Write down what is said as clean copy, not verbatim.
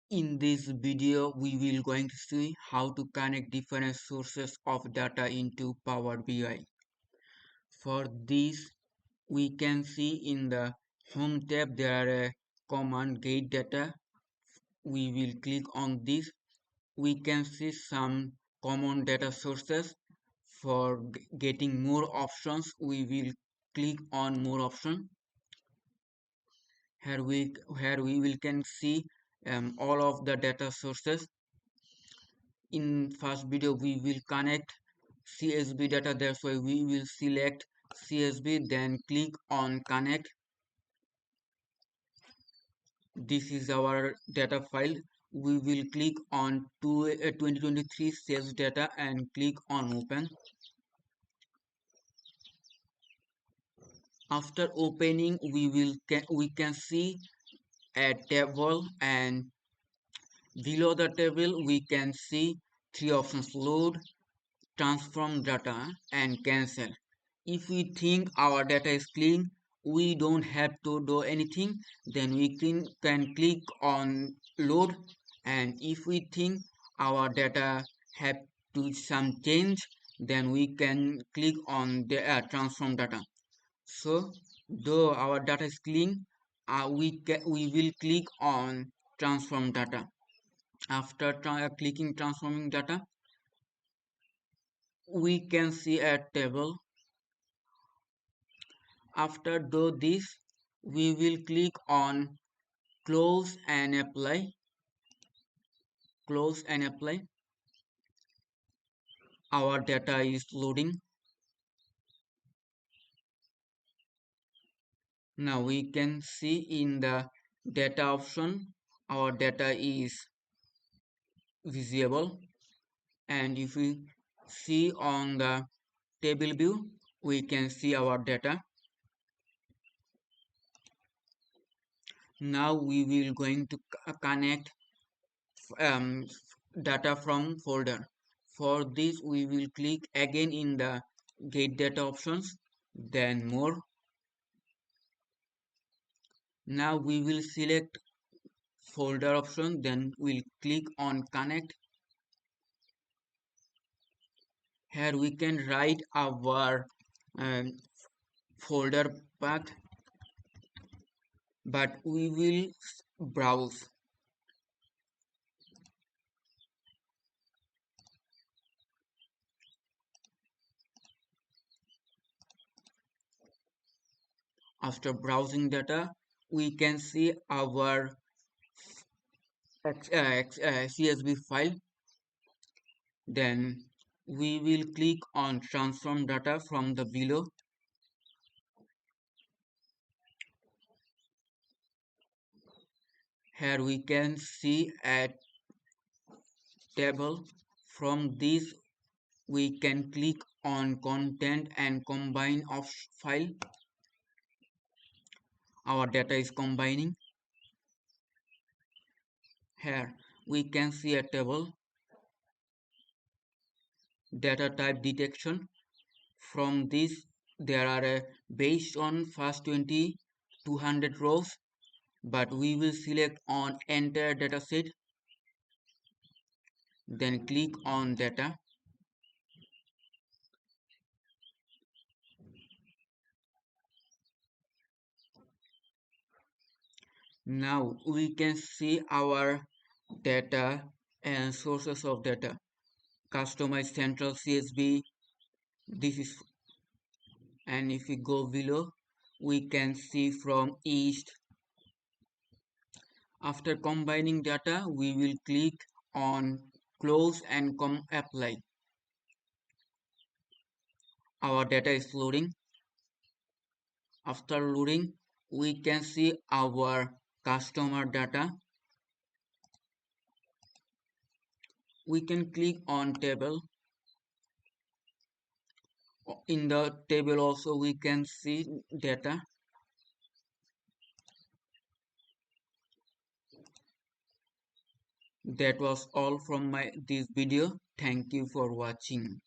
In this video, we will going to see how to connect different sources of data into Power BI. For this, we can see in the Home tab there are a command get data. We will click on this. We can see some common data sources. For getting more options, we will click on more option. Here we will can see all of the data sources. In first video we will connect CSV data, that's why we will select CSV, then click on connect. This is our data file. We will click on 2023 sales data and click on open. After opening, we can see a table, and below the table we can see three options: load, transform data, and cancel. If we think our data is clean, we don't have to do anything, then we can click on load. And if we think our data have to some change, then we can click on the transform data. So though our data is clean, we will click on transform data. After clicking transforming data, we can see a table. After do this, we will click on close and apply. Close and apply. Our data is loading. Now we can see in the data option our data is visible, and if we see on the table view, we can see our data. Now we will going to connect um, data from folder. For this, we will click again in the get data options, then more. Now we will select folder option, then we'll click on connect. Here we can write our um, folder path, but we will browse. After browsing data, we can see our CSV file. Then we will click on transform data from the below. Here we can see a table. From this we can click on content and combine of file. Our data is combining. Here we can see a table, data type detection. From this there are based on first 200 rows, but we will select on entire dataset, then click on data. Now we can see our data and sources of data. Customize central CSV. This is, and if we go below, we can see from east. After combining data, we will click on close and apply. Our data is loading. After loading, we can see our customer data. We can click on table. In the table also we can see data. That was all from this video. Thank you for watching.